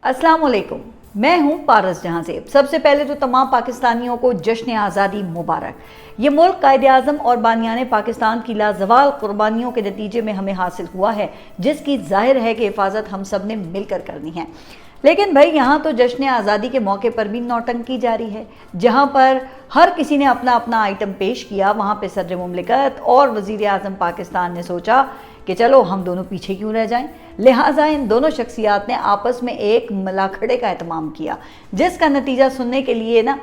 अस्सलाम वालेकुम, मैं हूं पारस जहां से। सबसे पहले तो तमाम पाकिस्तानियों को जश्न आज़ादी मुबारक। ये मुल्क कायदे-आज़म और बानियाने पाकिस्तान की लाजवाल कुर्बानियों के नतीजे में हमें हासिल हुआ है, जिसकी जाहिर है कि हिफाजत हम सब ने मिलकर करनी है। लेकिन भाई यहाँ तो जश्न आज़ादी के मौके पर भी नौटंकी जारी है। जहाँ पर हर किसी ने अपना अपना आइटम पेश किया, वहाँ पे सदर मुमलिकत और वज़ीर आज़म पाकिस्तान ने सोचा कि चलो हम दोनों पीछे क्यों रह जाएं। लिहाजा इन दोनों शख्सियात ने आपस में एक मलाखड़े का एहतमाम किया, जिसका नतीजा सुनने के लिए ना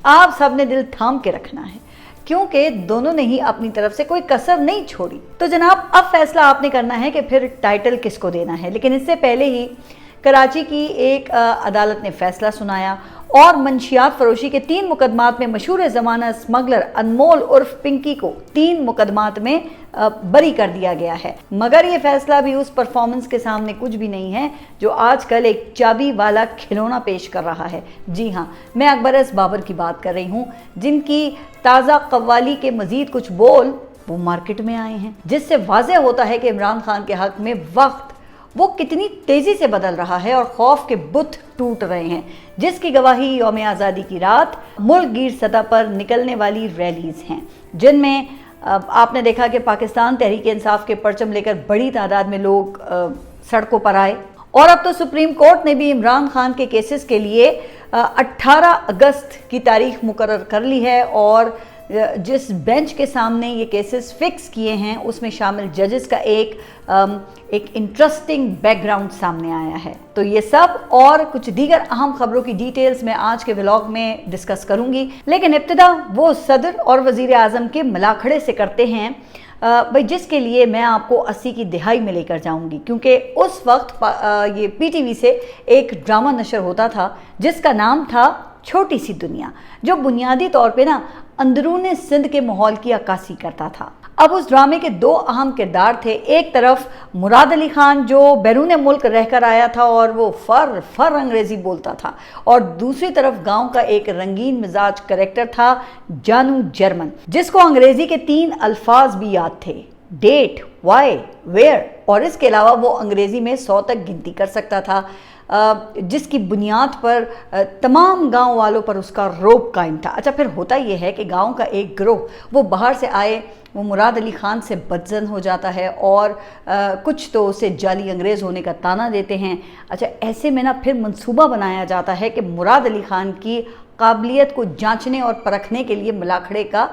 आप सब ने दिल थाम के रखना है, क्योंकि दोनों ने ही अपनी तरफ से कोई कसर नहीं छोड़ी। तो जनाब, अब फैसला आपने करना है कि फिर टाइटल किसको देना है। लेकिन इससे पहले ही कराची की एक अदालत ने फैसला सुनाया और मंशियात फरोशी के 3 मुकदमात में मशहूर ज़माना स्मगलर अनमोल उर्फ पिंकी को 3 मुकदमात में बरी कर दिया गया है। मगर ये फैसला भी उस परफॉर्मेंस के सामने कुछ भी नहीं है जो आजकल एक चाबी वाला खिलौना पेश कर रहा है। जी हाँ, मैं अकबर बाबर की बात कर रही हूँ, जिनकी ताज़ा कव्वाली के मज़ीद कुछ बोल वो मार्केट में आए हैं, जिससे वाज़ेह होता है कि इमरान खान के हक़ में वक्त वो कितनी तेज़ी से बदल रहा है और खौफ के बुत टूट रहे हैं, जिसकी गवाही यौम आज़ादी की रात मुल्क गिर सतह पर निकलने वाली रैलीज़ हैं, जिनमें आपने देखा कि पाकिस्तान तहरीक इंसाफ के परचम लेकर बड़ी तादाद में लोग सड़कों पर आए। और अब तो सुप्रीम कोर्ट ने भी इमरान खान के केसेस के लिए 18 अगस्त की तारीख मुकर्रर कर ली है और जिस बेंच के सामने ये केसेस फिक्स किए हैं उसमें शामिल जजेस का एक इंटरेस्टिंग बैकग्राउंड सामने आया है। तो ये सब और कुछ दीगर अहम खबरों की डिटेल्स मैं आज के व्लॉग में डिस्कस करूंगी। लेकिन इब्तिदा वो सदर और वज़ीर आज़म के मलाखड़े से करते हैं भाई, जिसके लिए मैं आपको 80 की दिहाई में लेकर जाऊंगी, क्योंकि उस वक्त ये पीटीवी से एक ड्रामा नशर होता था जिसका नाम था छोटी सी दुनिया, जो बुनियादी तौर पे ना अंदरूनी सिंध के माहौल की अक्कासी करता था। अब उस ड्रामे के 2 अहम किरदार थे। एक तरफ मुराद अली खान, जो बैरून मुल्क रहकर आया था और वो फर अंग्रेज़ी बोलता था, और दूसरी तरफ गांव का एक रंगीन मिजाज कैरेक्टर था जानू जर्मन, जिसको अंग्रेज़ी के 3 अल्फाज भी याद थे, डेट, वाई, वेयर, और इसके अलावा वो अंग्रेज़ी में 100 तक गिनती कर सकता था, जिसकी बुनियाद पर तमाम गांव वालों पर उसका रौब कायम था। अच्छा, फिर होता यह है कि गांव का एक गिरोह वो बाहर से आए, वो मुराद अली खान से बदजन हो जाता है और कुछ तो उसे जाली अंग्रेज़ होने का ताना देते हैं। अच्छा, ऐसे में ना फिर मंसूबा बनाया जाता है कि मुराद अली खान की काबिलियत को जांचने और परखने के लिए मलाखड़े का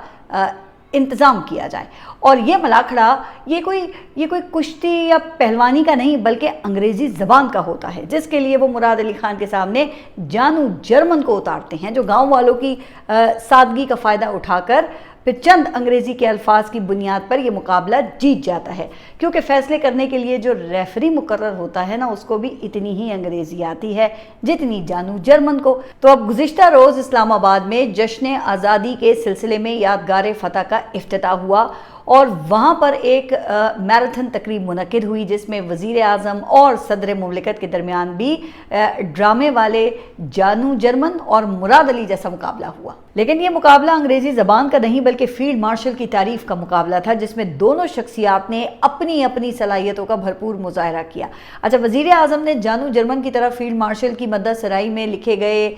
इंतज़ाम किया जाए। और ये मलाखड़ा ये कोई कुश्ती या पहलवानी का नहीं, बल्कि अंग्रेज़ी ज़बान का होता है, जिसके लिए वो मुराद अली खान के सामने जानू जर्मन को उतारते हैं, जो गांव वालों की सादगी का फ़ायदा उठाकर फिर चंद अंग्रेज़ी के अल्फाज की बुनियाद पर यह मुकाबला जीत जाता है, क्योंकि फ़ैसले करने के लिए जो रेफरी मुकर्रर होता है ना, उसको भी इतनी ही अंग्रेज़ी आती है जितनी जानू जर्मन को। तो अब गुज़िश्ता रोज़ इस्लामाबाद में जश्न आज़ादी के सिलसिले में यादगार फ़तह का इफ्तिताह हुआ और वहाँ पर एक मैराथन तकरीब मुनक्किद हुई, जिसमें वज़ीर आज़म और सदर मुमलिकत के दरमियान भी ड्रामे वाले जानू जर्मन और मुराद अली जैसा मुकाबला हुआ। लेकिन ये मुकाबला अंग्रेज़ी ज़बान का नहीं बल्कि फील्ड मार्शल की तारीफ़ का मुकाबला था, जिसमें दोनों शख्सियात ने अपनी अपनी सलाहियतों का भरपूर मुज़ाहरा किया। अच्छा, वज़ीर आज़म ने जानू जर्मन की तरफ फील्ड मार्शल की मदद सराई में लिखे गए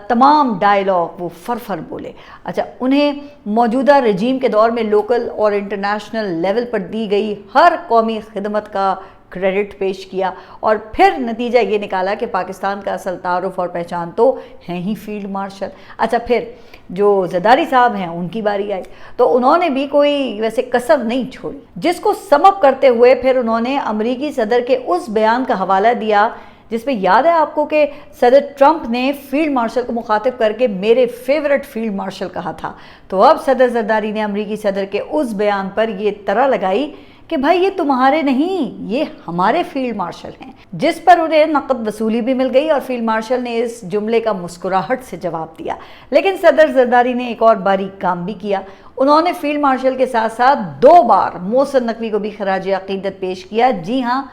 तमाम डायलॉग वो फर बोले। अच्छा, उन्हें मौजूदा रजीम के दौर में लोकल और इंटरनेशनल लेवल पर दी गई हर कौमी खिदमत का क्रेडिट पेश किया और फिर नतीजा ये निकाला कि पाकिस्तान का असल तारुफ और पहचान तो हैं ही फील्ड मार्शल। अच्छा, फिर जो ज़रदारी साहब हैं उनकी बारी आई, तो उन्होंने भी कोई वैसे कसर नहीं छोड़ी, जिसको समअप करते हुए फिर उन्होंने अमरीकी सदर के उस बयान का हवाला दिया जिसमें याद है आपको कि सदर ट्रंप ने फील्ड मार्शल को मुखातिब करके मेरे फेवरेट फील्ड मार्शल कहा था। तो अब सदर जरदारी ने अमरीकी सदर के उस बयान पर यह तरह लगाई कि भाई ये तुम्हारे नहीं, ये हमारे फील्ड मार्शल हैं, जिस पर उन्हें नकद वसूली भी मिल गई और फील्ड मार्शल ने इस जुमले का मुस्कुराहट से जवाब दिया। लेकिन सदर जरदारी ने एक और बारीक काम भी किया। उन्होंने फील्ड मार्शल के साथ साथ 2 बार मोहसिन नकवी को भी खराज अकीदत पेश किया। जी हाँ,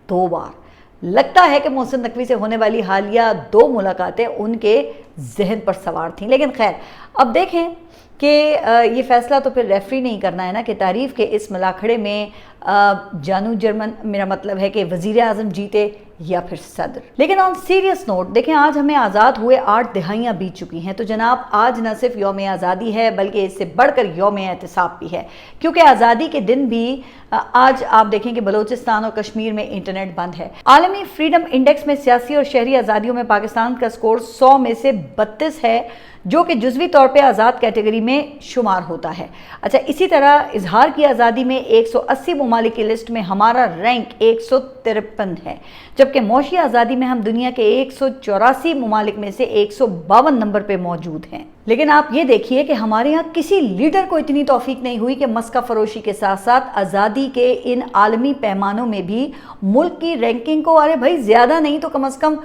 2 बार। लगता है कि मोहसिन नकवी से होने वाली हालिया 2 मुलाकातें उनके जहन पर सवार थीं। लेकिन खैर, अब देखें कि ये फैसला तो फिर रेफरी नहीं करना है ना कि तारीफ़ के इस मलाखड़े में जानू जर्मन, मेरा मतलब है कि वज़ीर आज़म जीते या फिर सदर। लेकिन ऑन सीरियस नोट देखें, आज हमें आज़ाद हुए 8 दिहाइयाँ बीत चुकी हैं, तो जनाब आज न सिर्फ यौम आज़ादी है बल्कि इससे बढ़कर यौम एहतिसाब भी है, क्योंकि आज़ादी के दिन भी आज आप देखें कि बलूचिस्तान और कश्मीर में इंटरनेट बंद है। आलमी फ्रीडम इंडेक्स में सियासी और शहरी आज़ादियों में पाकिस्तान का स्कोर 100 में से 32 है, जो कि जुज़वी तौर पे आज़ाद कैटेगरी में शुमार होता है। अच्छा, इसी तरह इजहार की आज़ादी में 180 ममालिक की लिस्ट में हमारा रैंक 153 है, जबकि मौशी आज़ादी में हम दुनिया के 184 ममालिक में से 152 नंबर पे मौजूद हैं। लेकिन आप ये देखिए कि हमारे यहाँ किसी लीडर को इतनी तौफीक नहीं हुई कि मस्का फरोशी के साथ साथ आज़ादी के इन आलमी पैमानों में भी मुल्क की रैंकिंग को, अरे भाई ज़्यादा नहीं तो कम से कम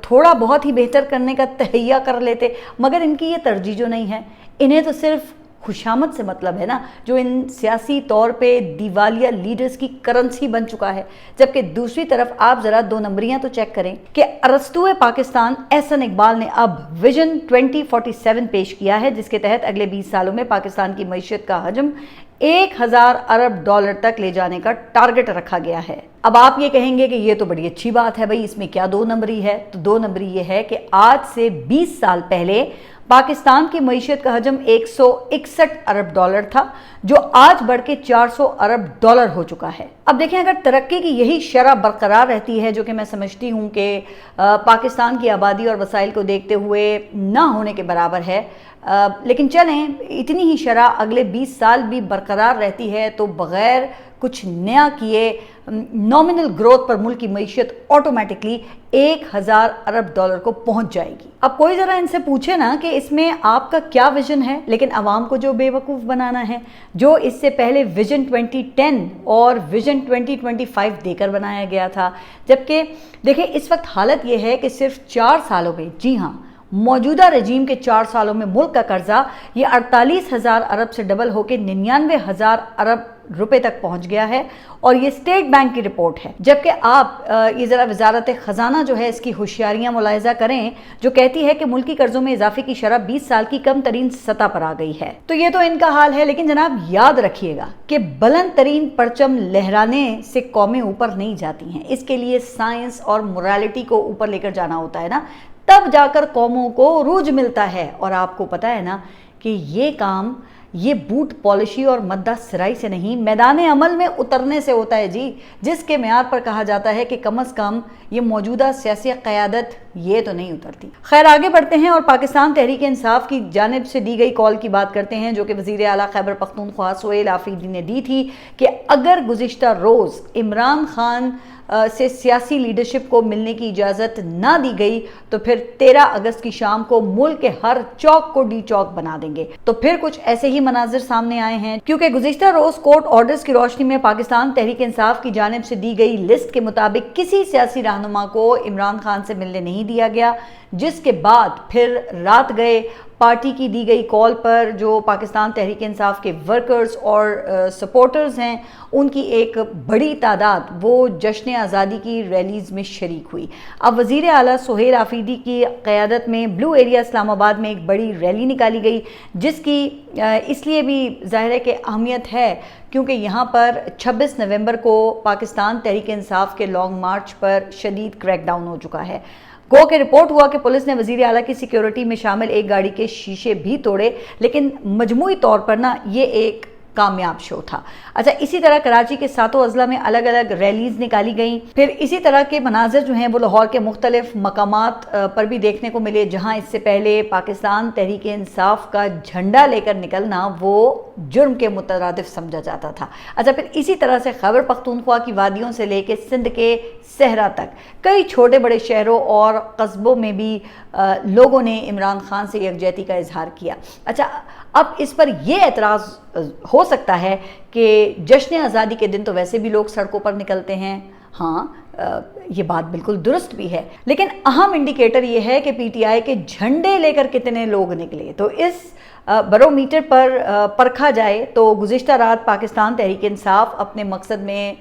थोड़ा बहुत ही बेहतर करने का तहैया कर लेते। मगर इनकी ये तरजीह जो नहीं है, इन्हें तो सिर्फ खुशामद से मतलब है ना, जो इन सियासी तौर पे दिवालिया लीडर्स की करेंसी बन चुका है। जबकि दूसरी तरफ आप ज़रा 2 नंबरियाँ तो चेक करें कि अरस्तुए पाकिस्तान एहसन इकबाल ने अब विजन 2047 पेश किया है, जिसके तहत अगले 20 सालों में पाकिस्तान की मईशत का हजम 1000 अरब डॉलर तक ले जाने का टारगेट रखा गया है। अब आप ये कहेंगे कि ये तो बड़ी अच्छी बात है भाई, इसमें क्या 2 नंबरी है? तो 2 नंबरी ये है कि आज से 20 साल पहले पाकिस्तान की मईशत का हजम 161 अरब डॉलर था, जो आज बढ़ के 400 अरब डॉलर हो चुका है। अब देखें, अगर तरक्की की यही शरह बरकरार रहती है, जो कि मैं समझती हूँ कि पाकिस्तान की आबादी और वसाइल को देखते हुए ना होने के बराबर है, लेकिन चलें इतनी ही शरह अगले 20 साल भी बरकरार रहती है तो बग़ैर कुछ नया किए नॉमिनल ग्रोथ पर मुल्क की मईशत ऑटोमेटिकली 1000 अरब डॉलर को पहुंच जाएगी। अब कोई ज़रा इनसे पूछे ना कि इसमें आपका क्या विजन है, लेकिन आवाम को जो बेवकूफ़ बनाना है, जो इससे पहले विजन 2010 और विजन 2025 देकर बनाया गया था। जबकि देखिए, इस वक्त हालत यह है कि सिर्फ 4 सालों में, जी हाँ, मौजूदा रजीम के 4 सालों में मुल्क का कर्जा ये 48,000 अरब से डबल होकर 99,000 अरब रुपए तक पहुंच गया है, और ये स्टेट बैंक की रिपोर्ट है। जबकि आप ये ज़रा वजारत ख़जाना जो है इसकी होशियारियाँ मुलाहिज़ा करें, जो कहती है कि मुल्की कर्जों में इजाफे की शरह 20 साल की कम तरीन सतह पर आ गई है। तो ये तो इनका हाल है, लेकिन जनाब याद रखिएगा कि बुलंद तरीन परचम लहराने से कौमें ऊपर नहीं जाती हैं। इसके लिए साइंस और मोरालिटी को ऊपर लेकर जाना होता है ना, तब जाकर कौमों को रूज मिलता है। और आपको पता है ना कि ये काम, ये बूट पॉलिशी और मद्दा सराई से नहीं, मैदान अमल में उतरने से होता है जी, जिसके म्यार पर कहा जाता है कि कम अज़ कम ये मौजूदा सियासी क़यादत ये तो नहीं उतरती। खैर, आगे बढ़ते हैं और पाकिस्तान तहरीक इंसाफ की जानिब से दी गई कॉल की बात करते हैं, जो कि वज़ीर आला खैबर पख्तूनख्वा सुहेल आफरीदी ने दी थी कि अगर गुज़िश्ता रोज़ इमरान खान से सियासी लीडरशिप को मिलने की इजाज़त ना दी गई तो फिर 13 अगस्त की शाम को मुल्क के हर चौक को डी चौक बना देंगे। तो फिर कुछ ऐसे ही मनाजिर सामने आए हैं, क्योंकि गुज़िश्ता रोज़ कोर्ट ऑर्डर्स की रोशनी में पाकिस्तान तहरीक इंसाफ की जानिब से दी गई लिस्ट के मुताबिक किसी सियासी रहनुमा को इमरान खान से मिलने नहीं दिया गया, जिसके बाद फिर रात गए पार्टी की दी गई कॉल पर जो पाकिस्तान तहरीक इंसाफ के वर्कर्स और सपोर्टर्स हैं, उनकी एक बड़ी तादाद वो जश्न आज़ादी की रैलीज़ में शरीक हुई। अब वज़ीर आला सुहेल आफरीदी की क़यादत में ब्लू एरिया इस्लामाबाद में एक बड़ी रैली निकाली गई, जिसकी इसलिए भी ज़ाहिर है कि अहमियत है क्योंकि यहाँ पर 26 नवंबर को पाकिस्तान तहरीक इंसाफ के लॉन्ग मार्च पर शदीद क्रैकडाउन हो चुका है। गो के रिपोर्ट हुआ कि पुलिस ने वज़ीर आला की सिक्योरिटी में शामिल एक गाड़ी के शीशे भी तोड़े, लेकिन मजमूई तौर पर ना ये एक कामयाब शो था। अच्छा, इसी तरह कराची के 7 अजला में अलग अलग रैलीज निकाली गई। फिर इसी तरह के मनाजिर जो हैं वो लाहौर के मुख्तलिफ मकामात पर भी देखने को मिले, जहाँ इससे पहले पाकिस्तान तहरीक इंसाफ का झंडा लेकर निकलना वो जुर्म के मुतरादिफ समझा जाता था। अच्छा, फिर इसी तरह से खैबर पख्तूनख्वा की वादियों से लेकर सिंध के सहरा तक कई छोटे बड़े शहरों और कस्बों में भी लोगों ने इमरान खान से यकजहती का इजहार किया। अच्छा, अब इस पर यह एतराज़ हो सकता है कि जश्न आज़ादी के दिन तो वैसे भी लोग सड़कों पर निकलते हैं। हाँ, ये बात बिल्कुल दुरुस्त भी है, लेकिन अहम इंडिकेटर ये है कि पीटीआई के झंडे लेकर कितने लोग निकले। तो इस बैरोमीटर पर परखा जाए तो गुज़िश्ता रात पाकिस्तान तहरीक इंसाफ अपने मकसद में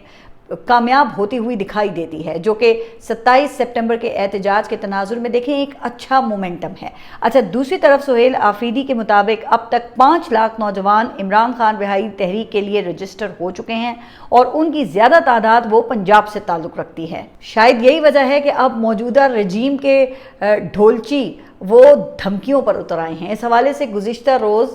कामयाब होती हुई दिखाई देती है, जो कि 27 सितंबर के एहतजाज के तनाजुर में देखें एक अच्छा मोमेंटम है। अच्छा, दूसरी तरफ सुहेल आफरीदी के मुताबिक अब तक 5 लाख नौजवान इमरान खान रिहाई तहरीक के लिए रजिस्टर हो चुके हैं और उनकी ज़्यादा तादाद वो पंजाब से ताल्लुक़ रखती है। शायद यही वजह है कि अब मौजूदा रजीम के ढोलची वो धमकियों पर उतर आए हैं। इस हवाले से गुज़िश्ता रोज़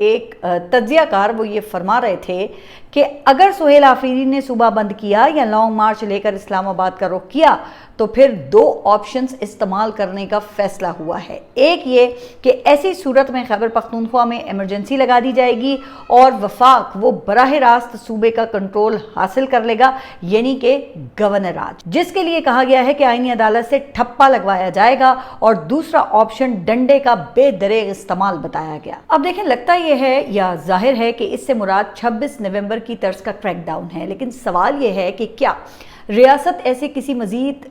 एक तज्ज़ियाकार वो ये फरमा रहे थे कि अगर सुहेल आफरीदी ने सूबा बंद किया या लॉन्ग मार्च लेकर इस्लामाबाद का रुख किया तो फिर 2 ऑप्शंस इस्तेमाल करने का फैसला हुआ है। एक ये कि ऐसी सूरत में खैबर पख्तूनख्वा में इमरजेंसी लगा दी जाएगी और वफाक वो बराह रास्त सूबे का कंट्रोल हासिल कर लेगा, यानी कि गवर्नर राज, जिसके लिए कहा गया है कि आईनी अदालत से ठप्पा लगवाया जाएगा और दूसरा ऑप्शन डंडे का बेदरेग इस्तेमाल बताया गया। अब देखें, लगता यह है या जाहिर है कि इससे मुराद 26 नवंबर की तर्ज का क्रैकडाउन है, लेकिन सवाल यह है कि क्या रियासत ऐसे किसी मजीद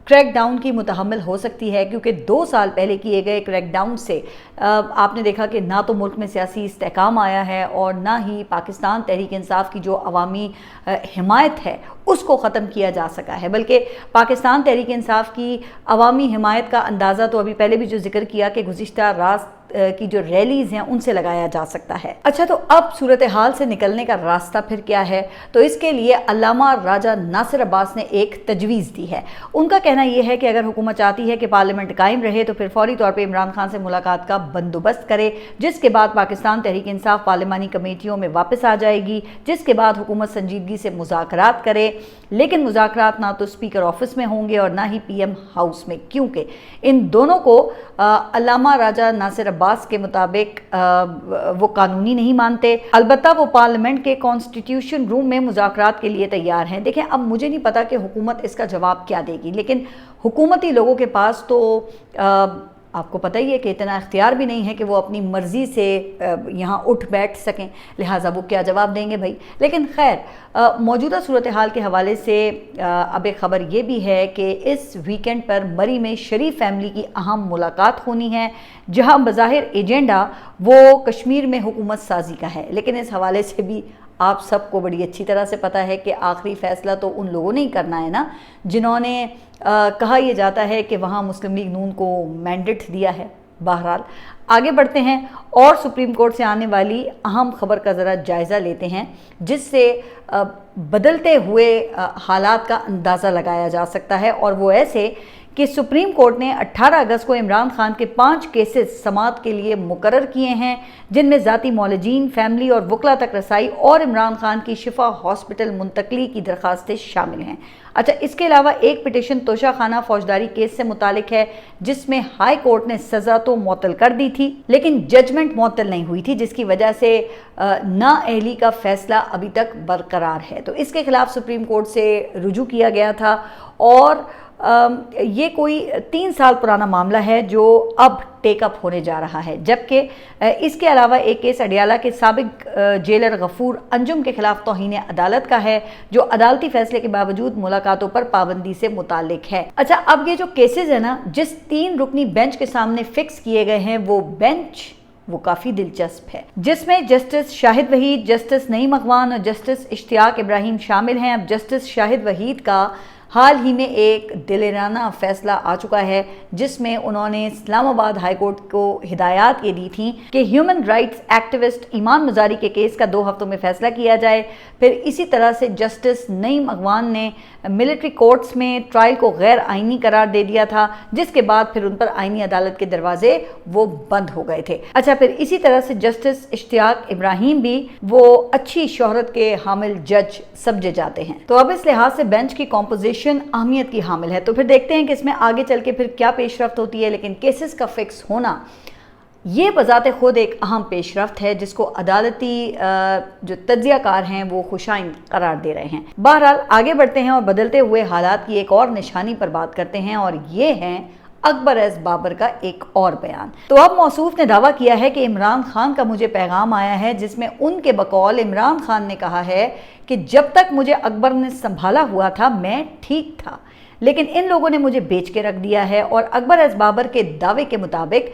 क्रैकडाउन की मुतहम्मिल हो सकती है, क्योंकि 2 साल पहले किए गए क्रैकडाउन से आपने देखा कि ना तो मुल्क में सियासी इस्तेहकाम आया है और ना ही पाकिस्तान तहरीक इंसाफ की जो अवामी हिमायत है उसको ख़त्म किया जा सका है, बल्कि पाकिस्तान तहरीक इंसाफ की अवामी हिमायत का अंदाज़ा तो अभी पहले भी जो जिक्र किया कि गुज़िश्ता रात की जो रैलीज़ हैं उनसे लगाया जा सकता है। अच्छा, तो अब सूरत हाल से निकलने का रास्ता फिर क्या है? तो इसके लिए अल्लामा राजा नासिर अब्बास ने एक तजवीज़ दी है। उनका कहना यह है कि अगर हुकूमत चाहती है कि पार्लियामेंट कायम रहे तो फिर फौरी तौर पर इमरान खान से मुलाकात का बंदोबस्त करे, जिसके बाद पाकिस्तान तहरीक इंसाफ पार्लिमानी कमेटियों में वापस आ जाएगी, जिसके बाद हुकूमत संजीदगी से मुज़ाकरात करे, लेकिन मुज़ाकरात ना तो स्पीकर ऑफिस में होंगे और ना ही PM हाउस में, क्योंकि इन दोनों को अल्लामा राजा नासिर अब्बास के मुताबिक वो कानूनी नहीं मानते। अलबत्ता वो पार्लियामेंट के कॉन्स्टिट्यूशन रूम में मुज़ाकरात के लिए तैयार हैं। देखें, अब मुझे नहीं पता कि हुकूमत इसका जवाब क्या देगी, लेकिन हुकूमती लोगों के पास तो आपको पता ही है कि इतना इख्तियार भी नहीं है कि वो अपनी मर्ज़ी से यहाँ उठ बैठ सकें, लिहाजा वो क्या जवाब देंगे भाई। लेकिन खैर, मौजूदा सूरत हाल के हवाले से अब एक ख़बर ये भी है कि इस वीकेंड पर मरी में शरीफ फैमिली की अहम मुलाकात होनी है, जहाँ बज़ाहिर एजेंडा वो कश्मीर में हुकूमत साजी का है, लेकिन इस हवाले से भी आप सबको बड़ी अच्छी तरह से पता है कि आखिरी फ़ैसला तो उन लोगों ने ही करना है ना जिन्होंने कहा यह जाता है कि वहाँ मुस्लिम लीग नून को मैंडेट दिया है। बहरहाल आगे बढ़ते हैं और सुप्रीम कोर्ट से आने वाली अहम खबर का ज़रा जायज़ा लेते हैं, जिससे बदलते हुए हालात का अंदाज़ा लगाया जा सकता है। और वो ऐसे कि सुप्रीम कोर्ट ने 18 अगस्त को इमरान खान के 5 केसेस समाअत के लिए मुकर्रर किए हैं, जिनमें ज़ाती मौलजीन, फैमिली और वकला तक रसाई और इमरान खान की शिफा हॉस्पिटल मुंतकली की दरखास्तें शामिल हैं। अच्छा, इसके अलावा एक पिटिशन तोशा खाना फौजदारी केस से मुतालिक है, जिसमें हाई कोर्ट ने सज़ा तो मुअत्तल कर दी थी, लेकिन जजमेंट मुअत्तल नहीं हुई थी, जिसकी वजह से नाअहली का फैसला अभी तक बरकरार है। तो इसके खिलाफ सुप्रीम कोर्ट से रुजू किया गया था और ये कोई 3 साल पुराना मामला है जो अब टेकअप होने जा रहा है। जबकि इसके अलावा एक केस अडियाला के साबिक जेलर गफूर अंजुम के खिलाफ तौहीन अदालत का है, जो अदालती फैसले के बावजूद मुलाकातों पर पाबंदी से मुतालिक है। अच्छा, अब ये जो केसेस है ना, जिस 3 रुकनी बेंच के सामने फिक्स किए गए हैं, वो बेंच वो काफ़ी दिलचस्प है, जिसमें जस्टिस शाहिद वहीद, जस्टिस नईम अगवान और जस्टिस इश्तियाक इब्राहिम शामिल हैं। अब जस्टिस शाहिद वहीद का हाल ही में एक दिलेराना फैसला आ चुका है, जिसमें उन्होंने इस्लामाबाद हाई कोर्ट को हिदायत ये दी थी कि ह्यूमन राइट्स एक्टिविस्ट ईमान मुजारी के केस का 2 हफ्तों में फैसला किया जाए। फिर इसी तरह से जस्टिस नईम अगवान ने मिलिट्री कोर्ट्स में ट्रायल को गैर आइनी करार दे दिया था, जिसके बाद फिर उन पर आइनी अदालत के दरवाजे वो बंद हो गए थे। अच्छा, फिर इसी तरह से जस्टिस इश्तियाक इब्राहिम भी वो अच्छी शोहरत के हामिल जज समझे जाते हैं। तो अब इस लिहाज से बेंच की कॉम्पोजिशन अहमियत की हामिल है। तो फिर देखते हैं कि इसमें आगे चल के फिर क्या पेशरफ्त होती है, लेकिन केसेस का फिक्स होना ये बजाते खुद एक अहम पेशरफ्त है, जिसको अदालती जो तज्ज़ियाकार हैं वो खुशाइन करार दे रहे हैं। बहरहाल आगे बढ़ते हैं और बदलते हुए हालात की एक और निशानी पर बात करते हैं, और ये हैं अकबर एस बाबर का एक और बयान। तो अब मौसूफ ने दावा किया है कि इमरान खान का मुझे पैगाम आया है, जिसमें उनके बकौल इमरान खान ने कहा है कि जब तक मुझे अकबर ने संभाला हुआ था मैं ठीक था, लेकिन इन लोगों ने मुझे बेच के रख दिया है। और अकबर एज़ बाबर के दावे के मुताबिक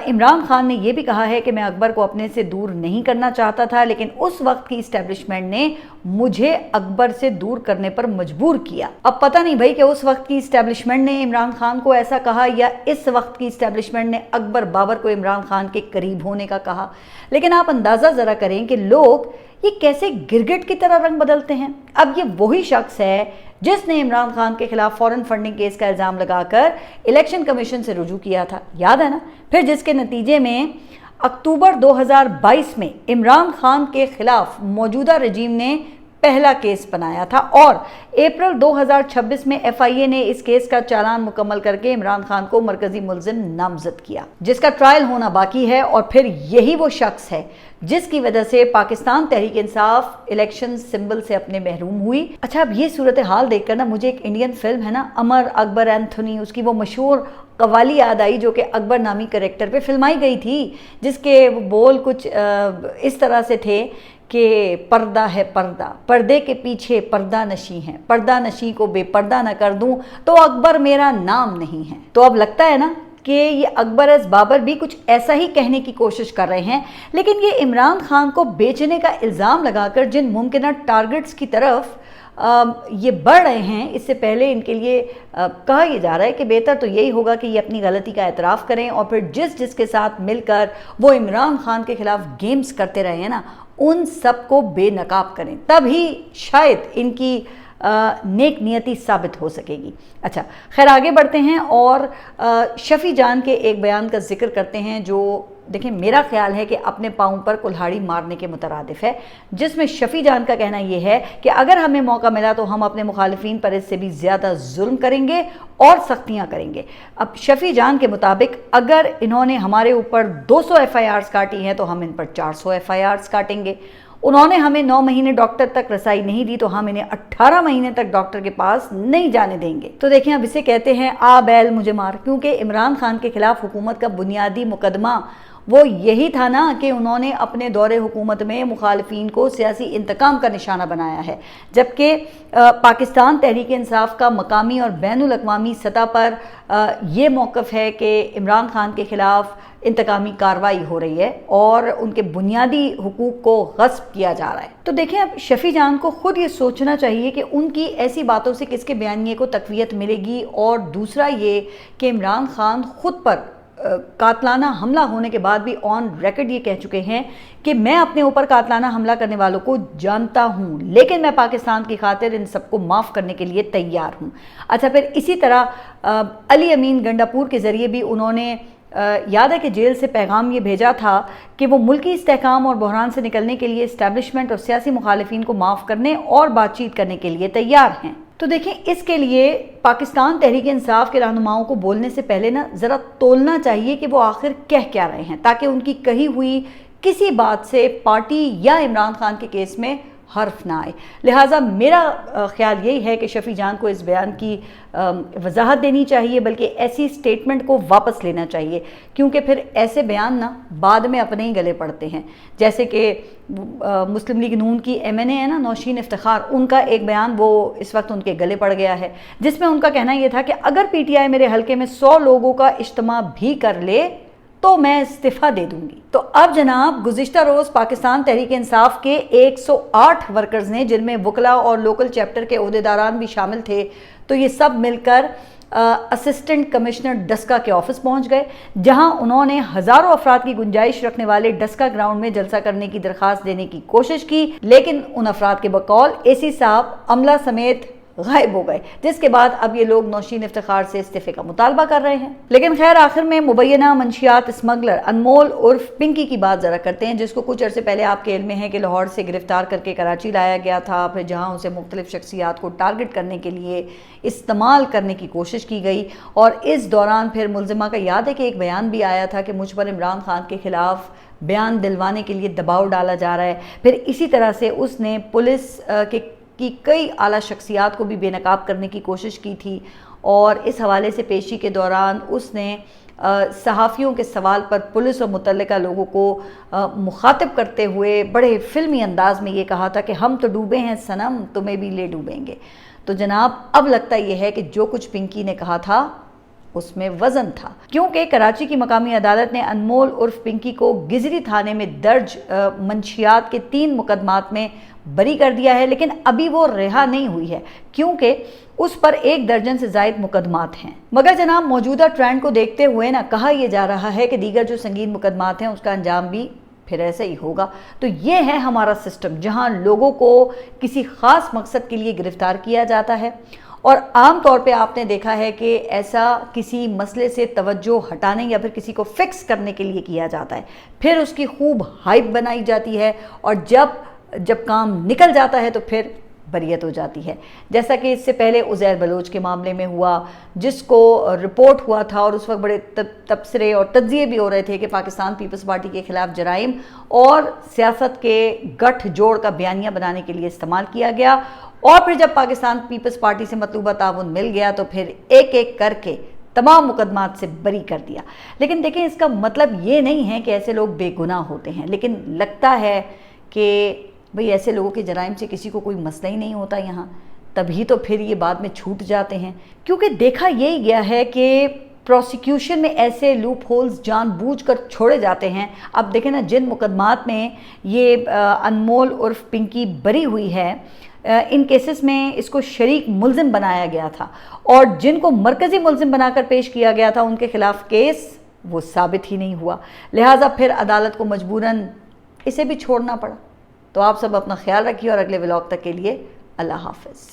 इमरान खान ने यह भी कहा है कि मैं अकबर को अपने से दूर नहीं करना चाहता था, लेकिन उस वक्त की इस्टेब्लिशमेंट ने मुझे अकबर से दूर करने पर मजबूर किया। अब पता नहीं भाई कि उस वक्त की इस्टेब्लिशमेंट ने इमरान खान को ऐसा कहा या इस वक्त की इस्टेब्लिशमेंट ने अकबर बाबर को इमरान खान के करीब होने का कहा, लेकिन आप अंदाज़ा ज़रा करें कि लोग ये कैसे गिरगिट की तरह रंग बदलते हैं। अब ये वही शख्स है जिसने इमरान खान के खिलाफ फॉरेन फंडिंग केस का इल्ज़ाम लगाकर इलेक्शन कमीशन से रुजू किया था, याद है ना? फिर जिसके नतीजे में अक्टूबर 2022 में इमरान खान के खिलाफ मौजूदा रजीम ने पहला केस बनाया था और अप्रैल 2026 में FIA ने इस केस का चालान मुकम्मल करके इमरान खान को मरकजी मुल्जिम नामजद किया, जिसका ट्रायल होना बाकी है। और फिर यही वो शख्स है जिसकी वजह से पाकिस्तान तहरीक इंसाफ इलेक्शन सिंबल से अपने महरूम हुई। अच्छा, अब ये सूरत हाल देखकर ना मुझे एक इंडियन फिल्म है ना, अमर अकबर एंथोनी, उसकी वो मशहूर कवाली याद आई जो कि अकबर नामी कैरेक्टर पे फिल्माई गई थी, जिसके बोल कुछ इस तरह से थे कि पर्दा है पर्दा, पर्दे के पीछे पर्दा नशी है, पर्दा नशी को बेपर्दा न कर दूं तो अकबर मेरा नाम नहीं है। तो अब लगता है ना कि ये अकबर एज़ बाबर भी कुछ ऐसा ही कहने की कोशिश कर रहे हैं, लेकिन ये इमरान खान को बेचने का इल्ज़ाम लगाकर जिन मुमकिन टारगेट्स की तरफ ये बढ़ रहे हैं, इससे पहले इनके लिए कहा यह जा रहा है कि बेहतर तो यही होगा कि ये अपनी गलती का एतराफ़ करें और फिर जिसके साथ मिलकर वो इमरान खान के खिलाफ गेम्स करते रहे हैं ना, उन सब को बेनकाब करें, तभी शायद इनकी नेक नियति साबित हो सकेगी। अच्छा, खैर आगे बढ़ते हैं और शफ़ी जान के एक बयान का जिक्र करते हैं जो देखिए मेरा ख्याल है कि अपने पाँव पर कुल्हाड़ी मारने के मुतरादिफ है, जिसमें शफ़ी जान का कहना यह है कि अगर हमें मौका मिला तो हम अपने मुखालिफिन पर इससे भी ज़्यादा जुल्म करेंगे और सख्तियाँ करेंगे। अब शफ़ी जान के मुताबिक अगर इन्होंने हमारे ऊपर 200 FIRs काटी हैं तो हम इन पर 400 FIRs काटेंगे। उन्होंने हमें 9 महीने डॉक्टर तक रसाई नहीं दी तो हम इन्हें 18 महीने तक डॉक्टर के पास नहीं जाने देंगे। तो देखें, अब इसे कहते हैं आ बैल मुझे मार, क्योंकि इमरान खान के खिलाफ हुकूमत का बुनियादी मुकदमा वो यही था ना कि उन्होंने अपने दौरे हुकूमत में मुखालिफिन को सियासी इंतकाम का निशाना बनाया है, जबकि पाकिस्तान तहरीक इंसाफ का मकामी और बैनुल अक़वामी सतह पर ये मौक़िफ़ है कि इमरान खान के खिलाफ इंतकामी कार्रवाई हो रही है और उनके बुनियादी हुकूक को गस्ब किया जा रहा है। तो देखें, अब शफ़ी जान को खुद ये सोचना चाहिए कि उनकी ऐसी बातों से किसके बयानिए को तक़वियत मिलेगी, और दूसरा ये कि इमरान खान खुद पर कातलाना हमला होने के बाद भी ऑन रिकॉर्ड ये कह चुके हैं कि मैं अपने ऊपर कातलाना हमला करने वालों को जानता हूँ, लेकिन मैं पाकिस्तान की खातिर इन सबको माफ़ करने के लिए तैयार हूँ। अच्छा, फिर इसी तरह अली अमीन गंडापुर के ज़रिए भी उन्होंने याद है कि जेल से पैगाम ये भेजा था कि वो मुल्की इस्तेहकाम और बहरान से निकलने के लिए इस्टेब्लिशमेंट और सियासी मुखालिफिन को माफ़ करने और बातचीत करने के लिए तैयार हैं। तो देखें, इसके लिए पाकिस्तान तहरीक इंसाफ के रहनुमाओं को बोलने से पहले ना ज़रा तोलना चाहिए कि वो आखिर कह क्या रहे हैं, ताकि उनकी कही हुई किसी बात से पार्टी या इमरान खान के केस में हर्फ ना आए। लिहाजा मेरा ख्याल यही है कि शफ़ी जान को इस बयान की वजाहत देनी चाहिए, बल्कि ऐसी स्टेटमेंट को वापस लेना चाहिए, क्योंकि फिर ऐसे बयान ना बाद में अपने ही गले पड़ते हैं। जैसे कि मुस्लिम लीग नून की MNA है ना, नौशीन इफ्तिखार, उनका एक बयान वो इस वक्त उनके गले पड़ गया है, जिसमें उनका कहना यह था कि अगर PTI मेरे हल्के में 100 लोगों का इज्तिमा भी कर ले तो मैं इस्तीफ़ा दे दूंगी। तो अब जनाब, गुज़िश्ता रोज़ पाकिस्तान तहरीक इंसाफ के 108 वर्कर्स ने, जिनमें वकला और लोकल चैप्टर के ओहदेदारान भी शामिल थे, तो ये सब मिलकर असिस्टेंट कमिश्नर डस्का के ऑफिस पहुंच गए, जहां उन्होंने हज़ारों अफराद की गुंजाइश रखने वाले डस्का ग्राउंड में जलसा करने की दरख्वास्त देने की कोशिश की, लेकिन उन अफराद के बकौल AC साहब अमला समेत गायब हो गए, जिसके बाद अब ये लोग नौशीन इफ्तिखार से इस्तीफे का मुतालबा कर रहे हैं। लेकिन खैर, आखिर में मुबैना मंशियात स्मगलर अनमोल उर्फ पिंकी की बात ज़रा करते हैं, जिसको कुछ अरसे पहले आपके इल्म में है कि लाहौर से गिरफ्तार करके कराची लाया गया था, फिर जहां उसे मुख्तलिफ शख्सियात को टारगेट करने के लिए इस्तेमाल करने की कोशिश की गई। और इस दौरान फिर मुलजिमा का याद है कि एक बयान भी आया था कि मुझ पर इमरान खान के खिलाफ बयान दिलवाने के लिए दबाव डाला जा रहा है। फिर इसी तरह से उसने पुलिस की कई आला शख्सियात को भी बेनकाब करने की कोशिश की थी, और इस हवाले से पेशी के दौरान उसने सहाफ़ियों के सवाल पर पुलिस और मुतल्लिका लोगों को मुखातिब करते हुए बड़े फिल्मी अंदाज में ये कहा था कि हम तो डूबे हैं सनम, तुम्हें भी ले डूबेंगे। تو جناب اب لگتا یہ ہے کہ جو کچھ پنکی نے کہا تھا اس میں وزن تھا، کیونکہ کراچی کی مقامی عدالت نے انمول عرف پنکی کو گزری تھانے میں درج منشیات کے 3 مقدمات میں بری کر دیا ہے، لیکن ابھی وہ رہا نہیں ہوئی ہے کیونکہ اس پر 1 درجن سے زائد مقدمات ہیں۔ مگر جناب موجودہ ٹرینڈ کو دیکھتے ہوئے کہا یہ جا رہا ہے کہ دیگر جو سنگین مقدمات ہیں اس کا انجام بھی پھر ایسا ہی ہوگا۔ تو یہ ہے ہمارا سسٹم جہاں لوگوں کو کسی خاص مقصد کے لیے گرفتار کیا جاتا ہے، اور عام طور پہ آپ نے دیکھا ہے کہ ایسا کسی مسئلے سے توجہ ہٹانے یا پھر کسی کو فکس کرنے کے لیے کیا جاتا ہے، پھر اس کی خوب ہائپ بنائی جاتی ہے، اور جب کام نکل جاتا ہے تو پھر بریت ہو جاتی ہے، جیسا کہ اس سے پہلے عزیر بلوچ کے معاملے میں ہوا، جس کو رپورٹ ہوا تھا اور اس وقت بڑے تبصرے اور تجزیے بھی ہو رہے تھے کہ پاکستان پیپلز پارٹی کے خلاف جرائم اور سیاست کے گٹھ جوڑ کا بیانیہ بنانے کے لیے استعمال کیا گیا، اور پھر جب پاکستان پیپلز پارٹی سے مطلوبہ تعاون مل گیا تو پھر ایک ایک کر کے تمام مقدمات سے بری کر دیا۔ لیکن دیکھیں اس کا مطلب یہ نہیں ہے کہ ایسے لوگ بے گناہ ہوتے ہیں، لیکن لگتا ہے کہ بھئی ایسے لوگوں کے جرائم سے کسی کو کوئی مسئلہ ہی نہیں ہوتا یہاں، تبھی تو پھر یہ بعد میں چھوٹ جاتے ہیں، کیونکہ دیکھا یہی گیا ہے کہ پروسیکیوشن میں ایسے لوپ ہولز جان بوجھ کر چھوڑے جاتے ہیں۔ اب دیکھیں نا، جن مقدمات میں یہ انمول عرف پنکی بری ہوئی ہے، ان کیسز میں اس کو شریک ملزم بنایا گیا تھا، اور جن کو مرکزی ملزم بنا کر پیش کیا گیا تھا ان کے خلاف کیس وہ ثابت ہی نہیں ہوا، لہٰذا پھر عدالت کو مجبوراً اسے بھی چھوڑنا پڑا۔ تو آپ سب اپنا خیال رکھیے، اور اگلے ولاگ تک کے لیے اللہ حافظ۔